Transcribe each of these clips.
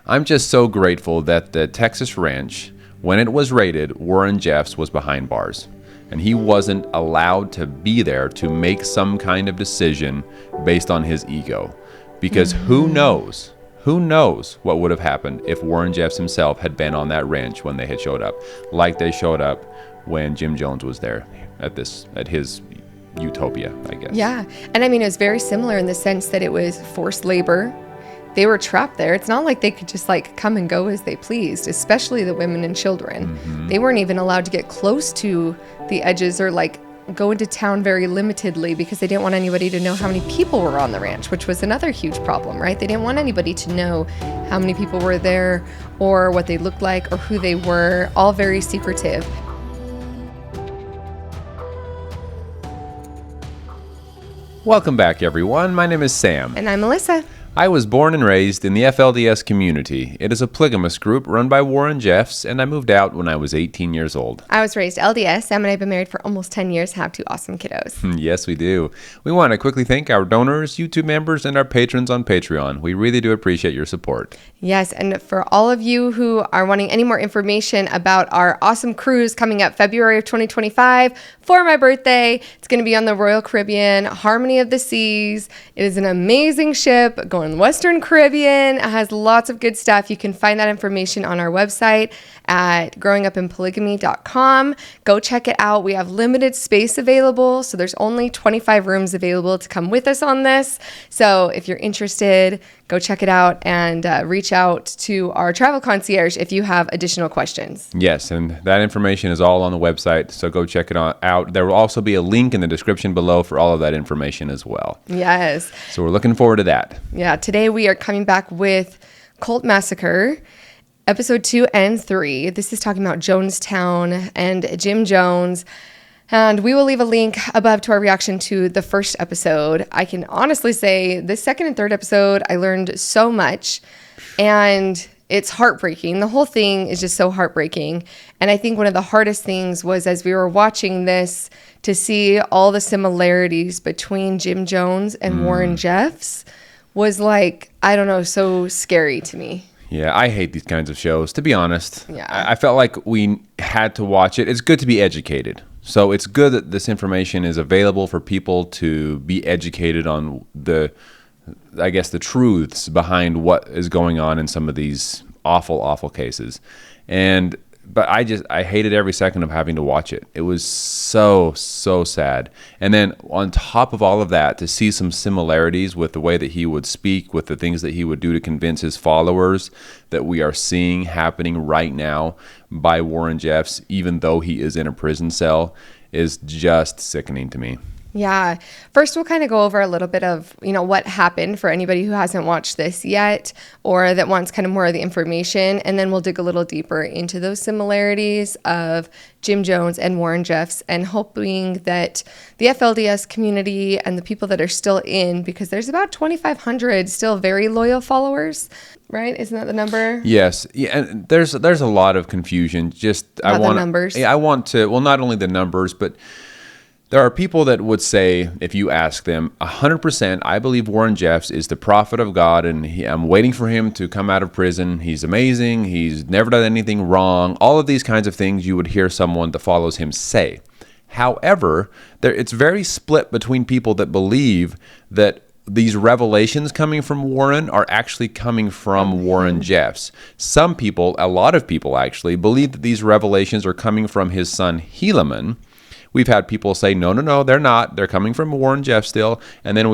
I'm just so grateful that the Texas ranch, when it was raided, Warren Jeffs was behind bars. And he wasn't allowed to be there to make some kind of decision based on his ego. Because who knows what would have happened if Warren Jeffs himself had been on that ranch when they had showed up, like they showed up when Jim Jones was there at his Utopia, I guess. Yeah. And I mean, it was very similar in the sense that it was forced labor. They were trapped there. It's not like they could just come and go as they pleased, especially the women and children. Mm-hmm. They weren't even allowed to get close to the edges or go into town very limitedly because they didn't want anybody to know how many people were on the ranch, which was another huge problem, right? They didn't want anybody to know how many people were there or what they looked like or who they were, all very secretive. Welcome back, everyone. My name is Sam. And I'm Melissa. I was born and raised in the FLDS community. It is a polygamous group run by Warren Jeffs, and I moved out when I was 18 years old. I was raised LDS. Sam and I have been married for almost 10 years, have 2 awesome kiddos. Yes, we do. We want to quickly thank our donors, YouTube members, and our patrons on Patreon. We really do appreciate your support. Yes, and for all of you who are wanting any more information about our awesome cruise coming up February of 2025 for my birthday, it's going to be on the Royal Caribbean, Harmony of the Seas. It is an amazing ship going Western Caribbean. It has lots of good stuff. You can find that information on our website at growingupinpolygamy.com. Go check it out. We have limited space available, so there's only 25 rooms available to come with us on this. So if you're interested, go check it out and reach out to our travel concierge if you have additional questions. Yes, and that information is all on the website, so go check it out. There will also be a link in the description below for all of that information as well. Yes. So we're looking forward to that. Yeah, today we are coming back with Cult Massacre, episode 2 and 3. This is talking about Jonestown and Jim Jones. And we will leave a link above to our reaction to the first episode. I can honestly say the second and third episode, I learned so much. And it's heartbreaking. The whole thing is just so heartbreaking. And I think one of the hardest things was as we were watching this to see all the similarities between Jim Jones and Warren Jeffs was so scary to me. Yeah, I hate these kinds of shows, to be honest. Yeah. I felt like we had to watch it. It's good to be educated. So it's good that this information is available for people to be educated on the truths behind what is going on in some of these awful, awful cases. But I hated every second of having to watch it. It was so, so sad. And then on top of all of that, to see some similarities with the way that he would speak, with the things that he would do to convince his followers that we are seeing happening right now by Warren Jeffs, even though he is in a prison cell, is just sickening to me. Yeah. First, we'll kind of go over a little bit of, what happened for anybody who hasn't watched this yet or that wants kind of more of the information. And then we'll dig a little deeper into those similarities of Jim Jones and Warren Jeffs and hoping that the FLDS community and the people that are still in, because there's about 2,500 still very loyal followers, right? Isn't that the number? Yes. Yeah. And there's a lot of confusion. The numbers. I want to, not only the numbers, but there are people that would say, if you ask them, 100%, I believe Warren Jeffs is the prophet of God, and I'm waiting for him to come out of prison. He's amazing. He's never done anything wrong. All of these kinds of things you would hear someone that follows him say. However, it's very split between people that believe that these revelations coming from Warren are actually coming from Warren Jeffs. Some people, a lot of people actually, believe that these revelations are coming from his son Helaman. We've had people say, no, they're not. They're coming from Warren Jeffs still. And then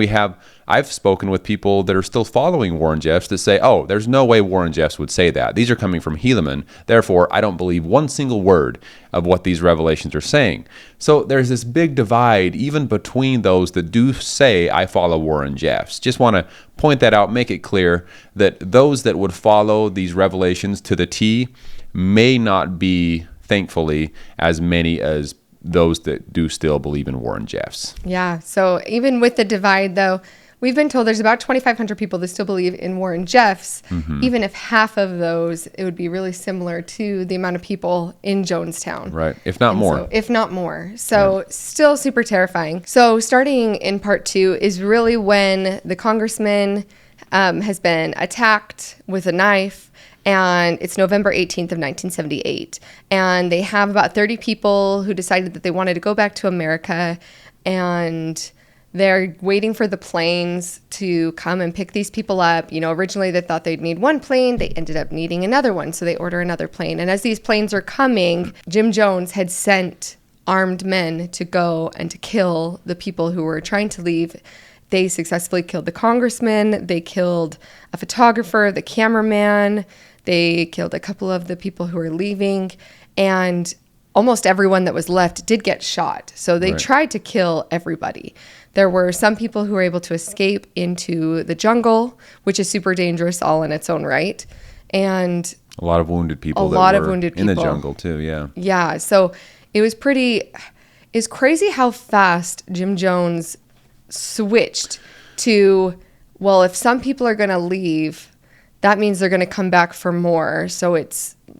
I've spoken with people that are still following Warren Jeffs that say, oh, there's no way Warren Jeffs would say that. These are coming from Helaman. Therefore, I don't believe one single word of what these revelations are saying. So there's this big divide even between those that do say, I follow Warren Jeffs. Just want to point that out, make it clear that those that would follow these revelations to the T may not be, thankfully, as many as those that do still believe in Warren Jeffs. Yeah. So even with the divide, though, we've been told there's about 2,500 people that still believe in Warren Jeffs. Mm-hmm. Even if half of those, it would be really similar to the amount of people in Jonestown. Right. If not more. So still super terrifying. So starting in part 2 is really when the congressman has been attacked with a knife. And it's November 18th of 1978. And they have about 30 people who decided that they wanted to go back to America. And they're waiting for the planes to come and pick these people up. You know, originally they thought they'd need one plane. They ended up needing another one. So they order another plane. And as these planes are coming, Jim Jones had sent armed men to go and to kill the people who were trying to leave. They successfully killed the congressman. They killed a photographer, the cameraman. They killed a couple of the people who were leaving, and almost everyone that was left did get shot. So they tried to kill everybody. There were some people who were able to escape into the jungle, which is super dangerous all in its own right. And a lot of wounded people in the jungle too, yeah. Yeah, so it's crazy how fast Jim Jones switched to, well, if some people are going to leave, that means they're going to come back for more. So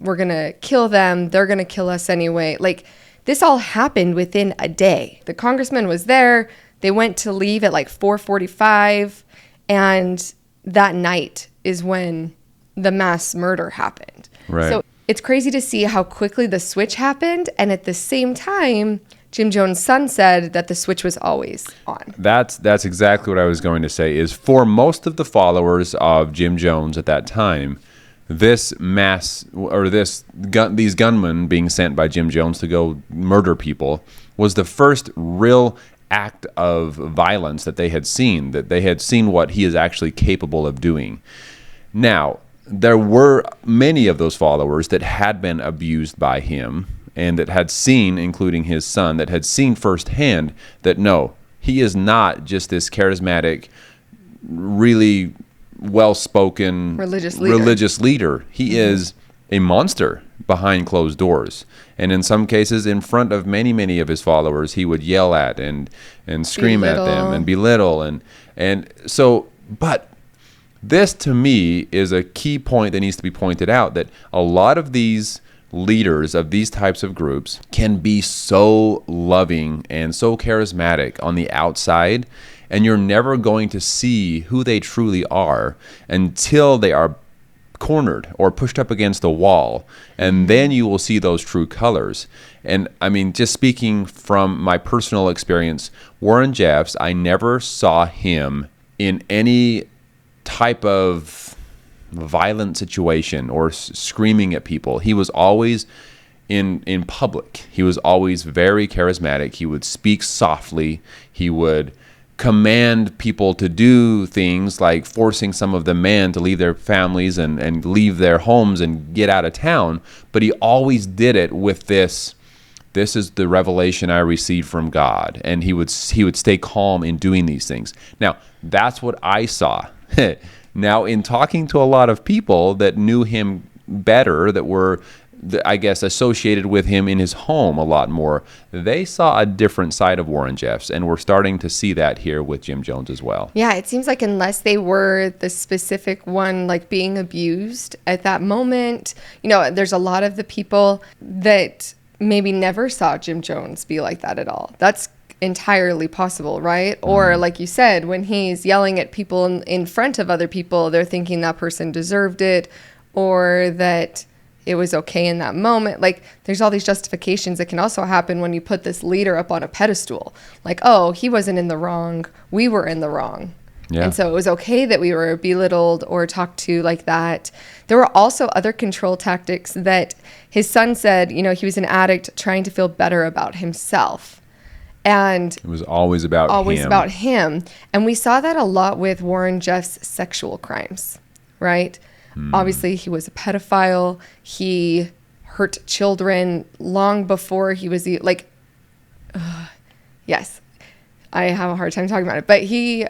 we're going to kill them. They're going to kill us anyway. Like, this all happened within a day. The congressman was there. They went to leave at like 4:45. And that night is when the mass murder happened. Right. So it's crazy to see how quickly the switch happened. And at the same time, Jim Jones' son said that the switch was always on. That's exactly what I was going to say, is for most of the followers of Jim Jones at that time, this mass, or these gunmen being sent by Jim Jones to go murder people was the first real act of violence that they had seen what he is actually capable of doing. Now, there were many of those followers that had been abused by him, and that had seen, including his son, that had seen firsthand that no, he is not just this charismatic, really well-spoken religious leader. He is a monster behind closed doors. And in some cases, in front of many, many of his followers, he would yell at and scream at them and belittle. And so, but this to me is a key point that needs to be pointed out, that a lot of these leaders of these types of groups can be so loving and so charismatic on the outside, and you're never going to see who they truly are until they are cornered or pushed up against a wall, and then you will see those true colors. And I mean, just speaking from my personal experience, Warren Jeffs, I never saw him in any type of violent situation or screaming at people. He was always in public. He was always very charismatic. He would speak softly. He would command people to do things like forcing some of the men to leave their families and leave their homes and get out of town. But he always did it with this is the revelation I received from God. And he would stay calm in doing these things. Now, that's what I saw. Now, in talking to a lot of people that knew him better, that were, I guess, associated with him in his home a lot more, they saw a different side of Warren Jeffs, and we're starting to see that here with Jim Jones as well. Yeah, it seems like unless they were the specific one, like being abused at that moment, you know, there's a lot of the people that maybe never saw Jim Jones be like that at all. That's entirely possible, right? Or like you said, when he's yelling at people in front of other people, they're thinking that person deserved it, or that it was okay in that moment. Like, there's all these justifications that can also happen when you put this leader up on a pedestal. Like, oh, he wasn't in the wrong, we were in the wrong. Yeah. And so it was okay that we were belittled or talked to like that. There were also other control tactics that his son said, you know, he was an addict trying to feel better about himself. And it was always about him. And we saw that a lot with Warren Jeffs' sexual crimes, right? Obviously, he was a pedophile. He hurt children long before he was yes, I have a hard time talking about it. But he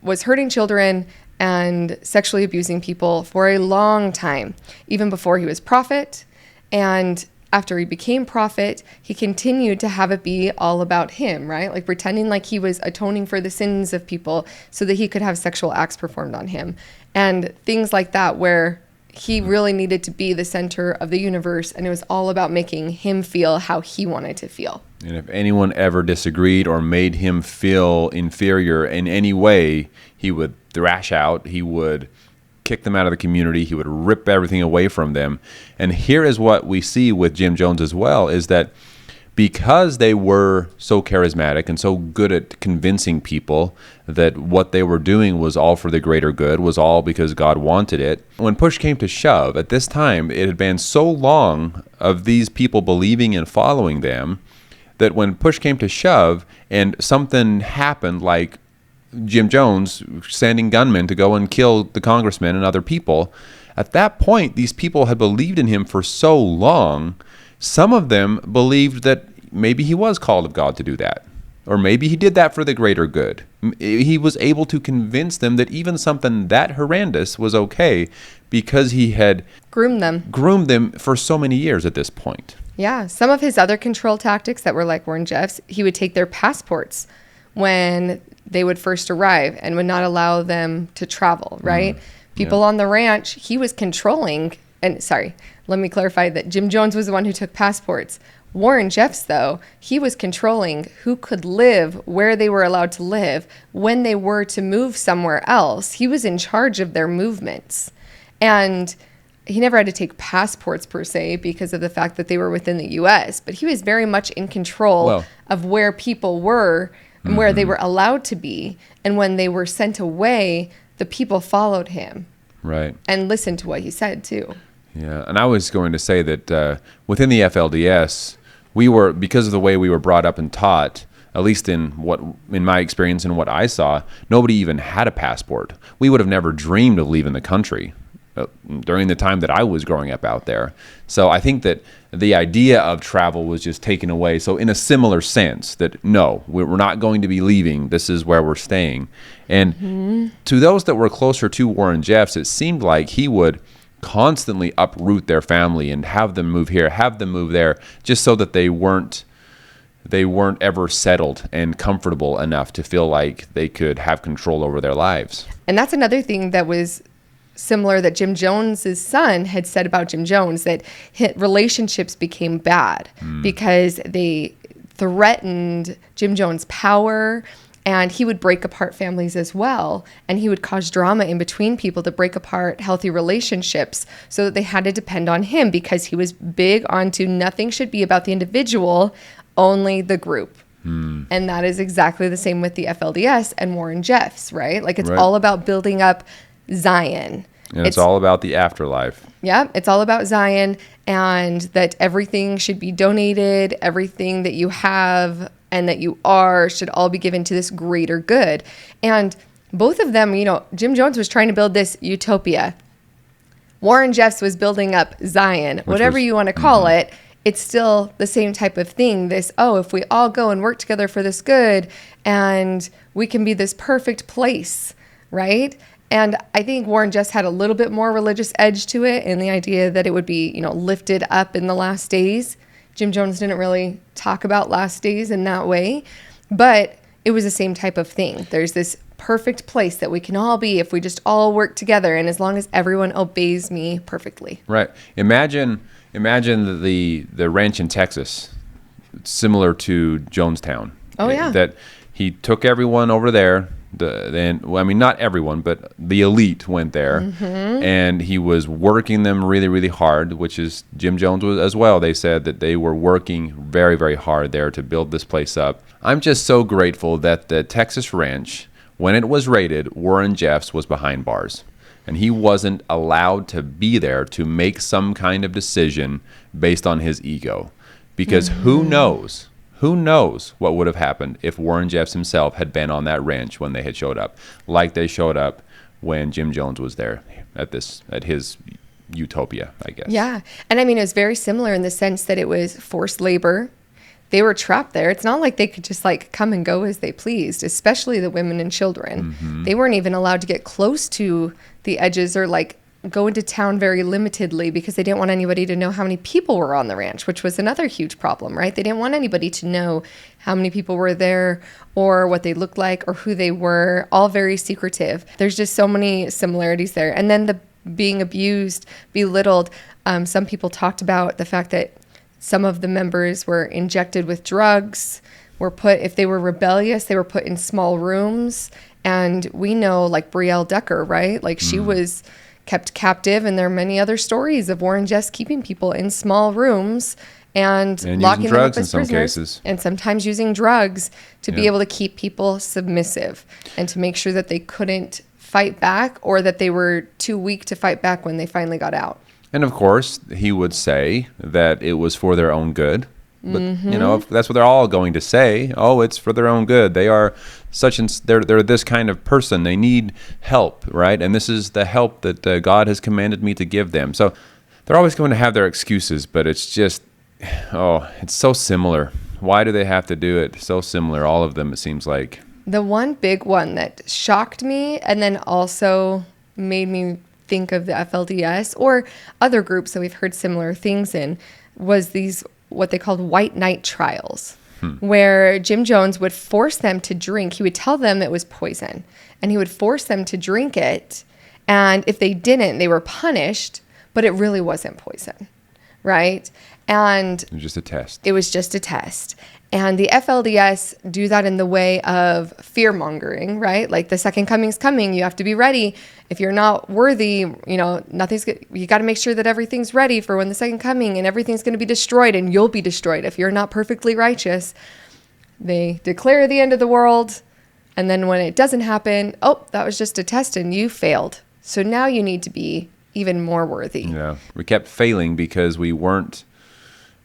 was hurting children and sexually abusing people for a long time, even before he was prophet. And after he became prophet, he continued to have it be all about him, right? Like pretending like he was atoning for the sins of people so that he could have sexual acts performed on him. And things like that, where He really needed to be the center of the universe, and it was all about making him feel how he wanted to feel. And if anyone ever disagreed or made him feel inferior in any way, he would thrash out. He would kick them out of the community. He would rip everything away from them. And here is what we see with Jim Jones as well, is that because they were so charismatic and so good at convincing people that what they were doing was all for the greater good, was all because God wanted it, when push came to shove, at this time, it had been so long of these people believing and following them that when push came to shove and something happened, like Jim Jones sending gunmen to go and kill the congressmen and other people, at that point, these people had believed in him for so long. Some of them believed that maybe he was called of God to do that, or maybe he did that for the greater good. He was able to convince them that even something that horrendous was okay because he had groomed them for so many years at this point. Yeah, some of his other control tactics that were like Warren Jeffs, he would take their passports when they would first arrive and would not allow them to travel, right? People on the ranch, he was controlling. And sorry, let me clarify that Jim Jones was the one who took passports. Warren Jeffs, though, he was controlling who could live, where they were allowed to live, when they were to move somewhere else. He was in charge of their movements. And he never had to take passports per se because of the fact that they were within the U.S., but he was very much in control of where people were and where they were allowed to be. And when they were sent away, the people followed him. Right. And listened to what he said, too. Yeah, and I was going to say that within the FLDS, we were, because of the way we were brought up and taught, at least in my experience and what I saw, nobody even had a passport. We would have never dreamed of leaving the country during the time that I was growing up out there. So I think that the idea of travel was just taken away. So in a similar sense that, no, we're not going to be leaving. This is where we're staying. And to those that were closer to Warren Jeffs, it seemed like he would constantly uproot their family and have them move here, have them move there, just so that they weren't ever settled and comfortable enough to feel like they could have control over their lives. And that's another thing that was similar that Jim Jones's son had said about Jim Jones, that relationships became bad because they threatened Jim Jones' power, and he would break apart families as well. And he would cause drama in between people to break apart healthy relationships so that they had to depend on him because he was big onto nothing should be about the individual, only the group. And that is exactly the same with the FLDS and Warren Jeffs, right? Like it's all about building up Zion. And it's all about the afterlife. Yeah, it's all about Zion, and that everything should be donated, everything that you have and that you are should all be given to this greater good. And both of them, Jim Jones was trying to build this utopia. Warren Jeffs was building up Zion, whatever you want to call it. It's still the same type of thing. This, if we all go and work together for this good, and we can be this perfect place, right? And I think Warren Jeffs had a little bit more religious edge to it, and the idea that it would be, lifted up in the last days. Jim Jones didn't really talk about last days in that way, but it was the same type of thing. There's this perfect place that we can all be if we just all work together, and as long as everyone obeys me perfectly. Right. Imagine the ranch in Texas, similar to Jonestown. Oh, yeah. That he took everyone over there. Not everyone, but the elite went there, and he was working them really, really hard, which is Jim Jones was as well. They said that they were working very, very hard there to build this place up. I'm just so grateful that the Texas ranch, when it was raided, Warren Jeffs was behind bars, and he wasn't allowed to be there to make some kind of decision based on his ego, because who knows what would have happened if Warren Jeffs himself had been on that ranch when they had showed up, like they showed up when Jim Jones was there at his Utopia, I guess. Yeah. And it was very similar in the sense that it was forced labor. They were trapped there. It's not like they could just come and go as they pleased, especially the women and children. They weren't even allowed to get close to the edges or go into town very limitedly because they didn't want anybody to know how many people were on the ranch, which was another huge problem, right? They didn't want anybody to know how many people were there or what they looked like or who they were, all very secretive. There's just so many similarities there. And then the being abused, belittled. Some people talked about the fact that some of the members were injected with drugs, if they were rebellious, they were put in small rooms. And we know, like Brielle Decker, right? Like she was kept captive, and there are many other stories of Warren Jeffs keeping people in small rooms and locking them up as prisoners, and sometimes using drugs to be able to keep people submissive and to make sure that they couldn't fight back, or that they were too weak to fight back when they finally got out. And of course, he would say that it was for their own good. But that's what they're all going to say. Oh, it's for their own good. They are they're this kind of person. They need help, right? And this is the help that God has commanded me to give them. So they're always going to have their excuses, but it's just, it's so similar. Why do they have to do it? So similar, all of them, it seems like. The one big one that shocked me and then also made me think of the FLDS or other groups that we've heard similar things in was these what they called white knight trials, where Jim Jones would force them to drink. He would tell them it was poison, and he would force them to drink it. And if they didn't, they were punished, but it really wasn't poison, right? And it was just a test. It was just a test. And the FLDS do that in the way of fear-mongering, right? Like the second coming's coming, you have to be ready. If you're not worthy, nothing's good. You got to make sure that everything's ready for when the second coming, and everything's going to be destroyed, and you'll be destroyed if you're not perfectly righteous. They declare the end of the world, and then when it doesn't happen, that was just a test and you failed. So now you need to be even more worthy. Yeah, we kept failing because we weren't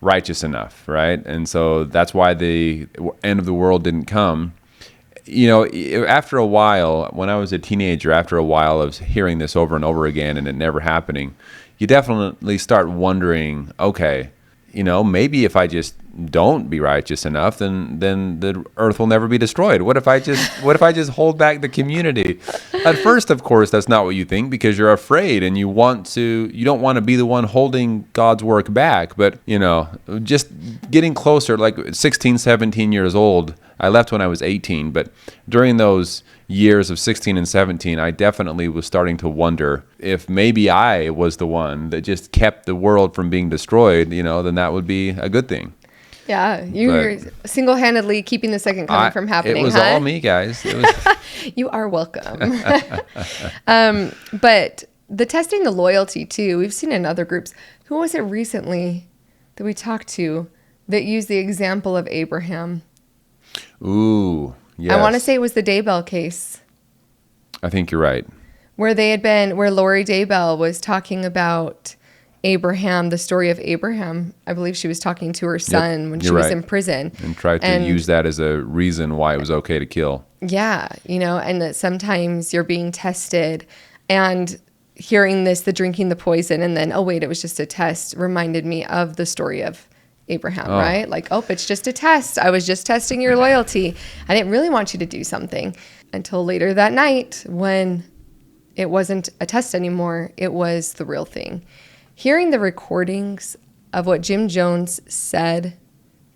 righteous enough, right? And so that's why the end of the world didn't come. After a while, when I was a teenager, after a while of hearing this over and over again and it never happening, you definitely start wondering, okay, maybe if I just don't be righteous enough, then the earth will never be destroyed. What if I just hold back the community? At first, of course, that's not what you think, because you're afraid and you don't want to be the one holding God's work back. But, just getting closer, like 16, 17 years old, I left when I was 18, but during those years of 16 and 17, I definitely was starting to wonder if maybe I was the one that just kept the world from being destroyed, then that would be a good thing. Yeah, you're single-handedly keeping the second coming from happening. It was all me, guys. It was. You are welcome. But the testing the loyalty, too, we've seen in other groups. Who was it recently that we talked to that used the example of Abraham? Ooh, yes. I want to say it was the Daybell case. I think you're right. Where Lori Daybell was talking about Abraham, the story of Abraham. I believe she was talking to her son when she was in prison. And tried to use that as a reason why it was okay to kill. Yeah, and that sometimes you're being tested, and hearing the drinking the poison, and then, it was just a test, reminded me of the story of Abraham, right? Like, it's just a test. I was just testing your loyalty. I didn't really want you to do something until later that night when it wasn't a test anymore. It was the real thing. Hearing the recordings of what Jim Jones said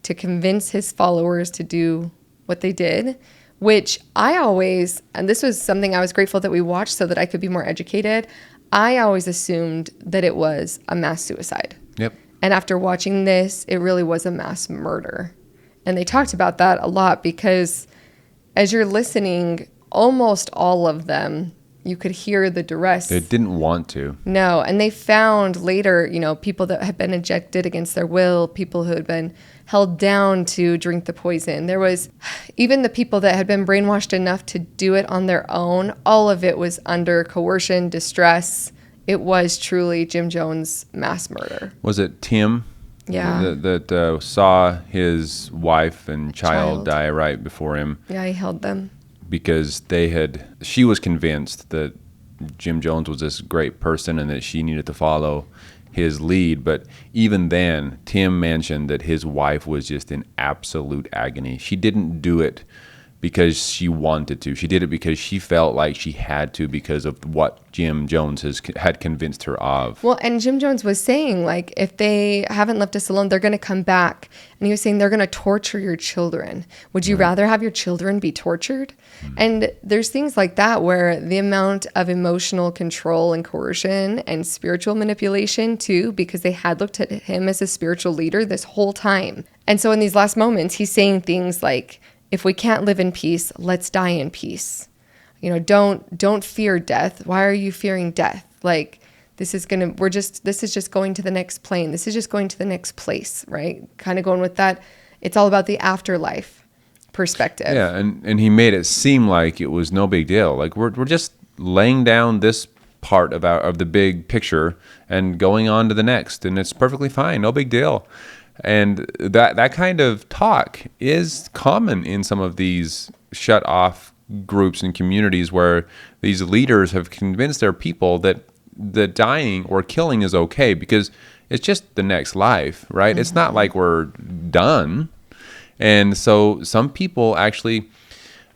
to convince his followers to do what they did, which and this was something I was grateful that we watched so that I could be more educated, I always assumed that it was a mass suicide. Yep. And after watching this, it really was a mass murder. And they talked about that a lot because as you're listening, almost all of them, you could hear the duress. They didn't want to. No. And they found later, people that had been ejected against their will, people who had been held down to drink the poison. There was even the people that had been brainwashed enough to do it on their own. All of it was under coercion, distress. It was truly Jim Jones' mass murder. Was it Tim? Yeah. That saw his wife and child die right before him. Yeah, he held them. Because she was convinced that Jim Jones was this great person and that she needed to follow his lead. But even then, Tim mentioned that his wife was just in absolute agony. She didn't do it because she wanted to. She did it because she felt like she had to because of what Jim Jones had convinced her of. Well, and Jim Jones was saying, like, if they haven't left us alone, they're going to come back. And he was saying they're going to torture your children. Would you rather have your children be tortured? And there's things like that where the amount of emotional control and coercion and spiritual manipulation too, because they had looked at him as a spiritual leader this whole time. And so in these last moments, he's saying things like, if we can't live in peace, let's die in peace. You know, don't fear death. Why are you fearing death? Like, this is just going to the next plane. This is just going to the next place, right? Kind of going with that. It's all about the afterlife perspective. Yeah, and he made it seem like it was no big deal. Like we're just laying down this part of the big picture and going on to the next, and it's perfectly fine, no big deal. And that kind of talk is common in some of these shut off groups and communities where these leaders have convinced their people that the dying or killing is okay because it's just the next life, right? Mm-hmm. It's not like we're done. And so some people actually,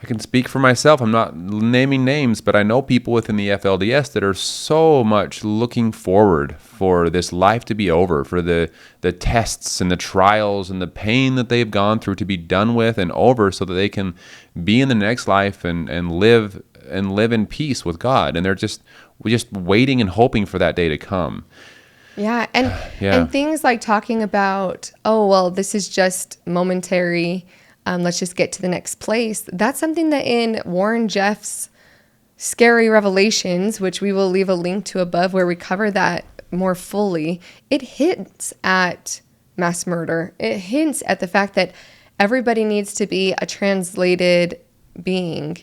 I can speak for myself, I'm not naming names, but I know people within the FLDS that are so much looking forward for this life to be over, for the tests and the trials and the pain that they've gone through to be done with and over so that they can be in the next life and live in peace with God. And we're just waiting and hoping for that day to come. Yeah, and things like talking about, oh, well, this is just momentary. Let's just get to the next place. That's something that in Warren Jeff's Scary Revelations, which we will leave a link to above where we cover that more fully, it hints at mass murder. It hints at the fact that everybody needs to be a translated being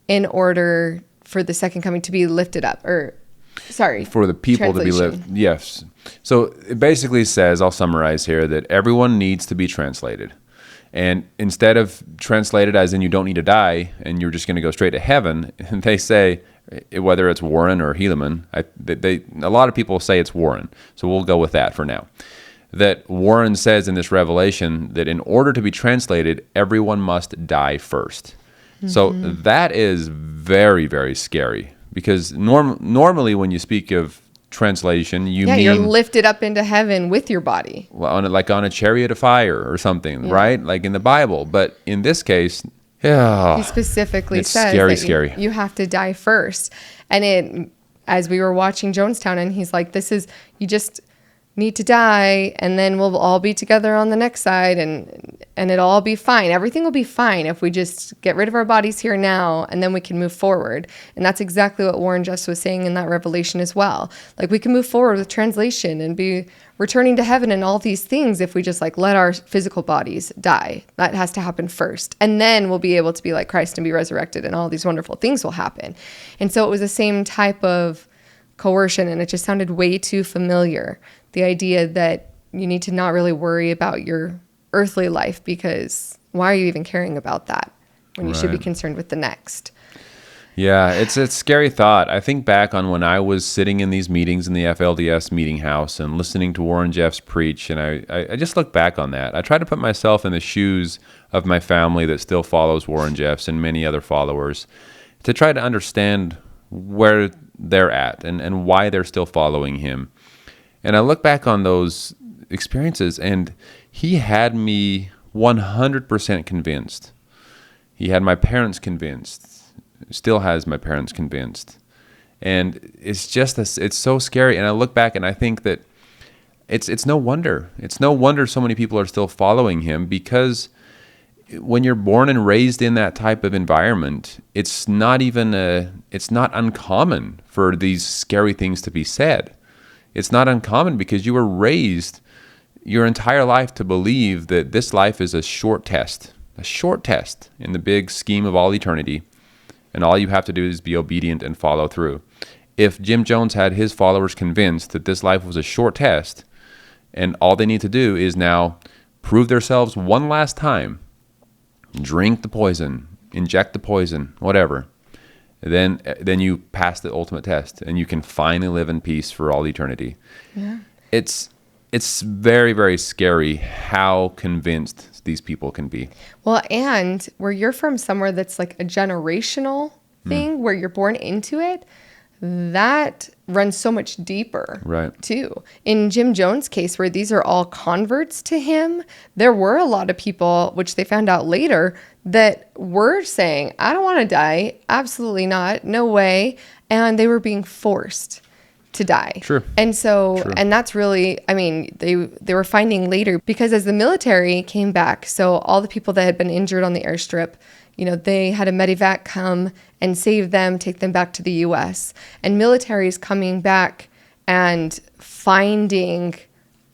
in order for the second coming to be lifted up. For the people to be lifted. Yes. So it basically says, I'll summarize here, that everyone needs to be translated. And instead of translated as in you don't need to die and you're just going to go straight to heaven, they say, whether it's Warren or Helaman, a lot of people say it's Warren, so we'll go with that for now. That Warren says in this revelation that in order to be translated, everyone must die first. Mm-hmm. So that is very, very scary because normally when you speak of translation, you're lifted up into heaven with your body, on a chariot of fire or something, right? Like in the Bible. But in this case, he specifically says scary. You have to die first. And as we were watching Jonestown, and he's like, you just need to die, and then we'll all be together on the next side, and it'll all be fine. Everything will be fine if we just get rid of our bodies here now, and then we can move forward. And that's exactly what Warren Jeffs was saying in that revelation as well. Like, we can move forward with translation and be returning to heaven and all these things if we just let our physical bodies die. That has to happen first. And then we'll be able to be like Christ and be resurrected, and all these wonderful things will happen. And so it was the same type of coercion, and it just sounded way too familiar. The idea that you need to not really worry about your earthly life, because why are you even caring about that when you should be concerned with the next? Yeah, it's a scary thought. I think back on when I was sitting in these meetings in the FLDS meeting house and listening to Warren Jeffs preach, and I just look back on that. I try to put myself in the shoes of my family that still follows Warren Jeffs and many other followers to try to understand where they're at and why they're still following him. And I look back on those experiences, and he had me 100% convinced. He had my parents convinced. Still has my parents convinced. And it's just it's so scary. And I look back and I think that it's no wonder. It's no wonder so many people are still following him, because when you're born and raised in that type of environment, it's not uncommon for these scary things to be said. It's not uncommon because you were raised your entire life to believe that this life is a short test in the big scheme of all eternity, and all you have to do is be obedient and follow through. If Jim Jones had his followers convinced that this life was a short test, and all they need to do is now prove themselves one last time, drink the poison, inject the poison, whatever, then you pass the ultimate test and you can finally live in peace for all eternity. Yeah. It's it's very, very scary how convinced these people can be. Well, and where you're from, somewhere that's like a generational thing where you're born into it, that runs so much deeper, Right. too. In Jim Jones' case, where these are all converts to him, there were a lot of people, which they found out later, that were saying, I don't want to die. Absolutely not. No way. And they were being forced to die. True. And so, True. and that's really, I mean, they were finding later, because as the military came back, so all the people that had been injured on the airstrip, you know, they had a medevac come and save them, take them back to the U.S. And military's coming back and finding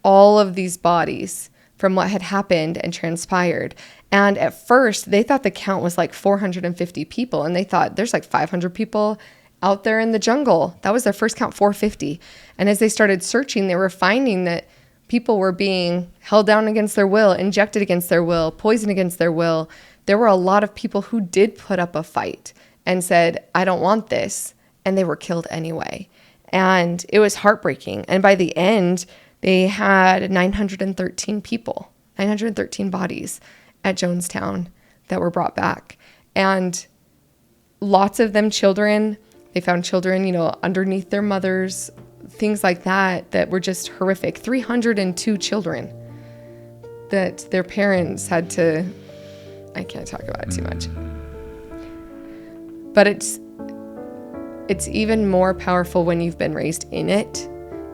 all of these bodies from what had happened and transpired. And at first, they thought the count was like 450 people. And they thought there's like 500 people out there in the jungle. That was their first count, 450. And as they started searching, they were finding that people were being held down against their will, injected against their will, poisoned against their will. There were a lot of people who did put up a fight and said, I don't want this. And they were killed anyway. And it was heartbreaking. And by the end, they had 913 people, 913 bodies at Jonestown that were brought back. And lots of them children. They found children, you know, underneath their mothers, things like that, that were just horrific. 302 children that their parents had to, I can't talk about it too much. But it's even more powerful when you've been raised in it.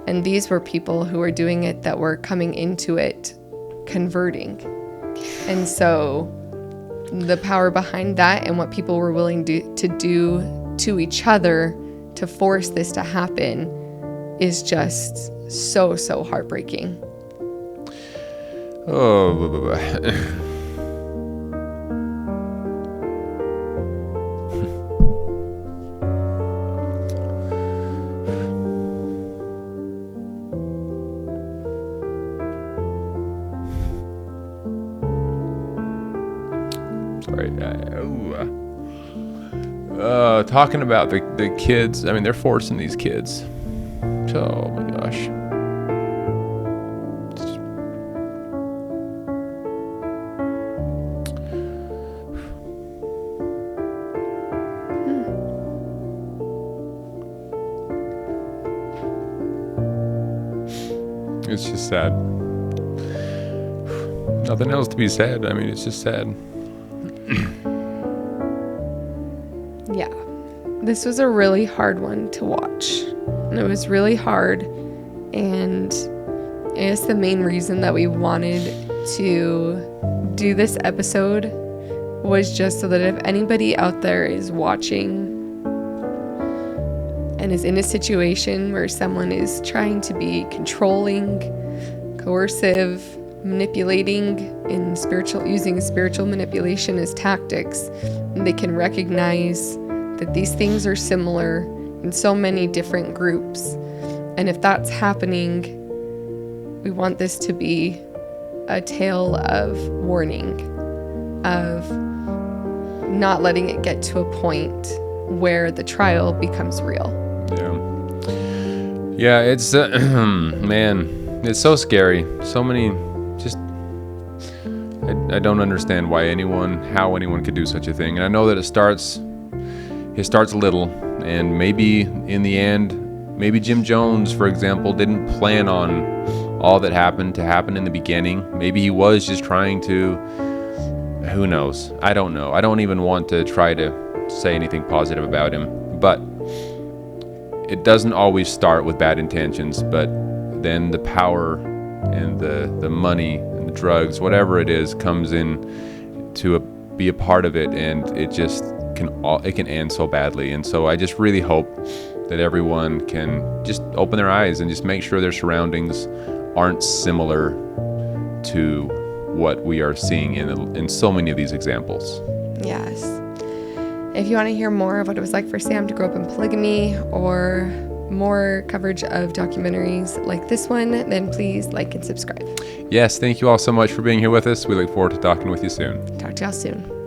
And these were people who were doing it that were coming into it, converting. And so the power behind that and what people were willing to do to each other to force this to happen is just so, so heartbreaking. Oh, sorry. Talking about the kids. I mean, they're forcing these kids. Oh my gosh. It's just sad. Nothing else to be said. I mean, it's just sad. Yeah. This was a really hard one to watch. And it was really hard. And I guess the main reason that we wanted to do this episode was just so that if anybody out there is watching and is in a situation where someone is trying to be controlling, coercive, manipulating in using spiritual manipulation as tactics, and they can recognize that these things are similar in so many different groups. And if that's happening, we want this to be a tale of warning, of not letting it get to a point where the trial becomes real. Yeah, it's man, it's so scary. So many, just I don't understand how anyone could do such a thing. And I know that it starts little, and maybe in the end, maybe Jim Jones, for example, didn't plan on all that happened to happen in the beginning. Maybe he was just trying to, who knows? I don't know. I don't even want to try to say anything positive about him, but it doesn't always start with bad intentions, but then the power and the money and the drugs, whatever it is, comes in to be a part of it, and it can end so badly. And so I just really hope that everyone can just open their eyes and just make sure their surroundings aren't similar to what we are seeing in so many of these examples. Yes. If you want to hear more of what it was like for Sam to grow up in polygamy, or more coverage of documentaries like this one, then please like and subscribe. Yes, thank you all so much for being here with us. We look forward to talking with you soon. Talk to y'all soon.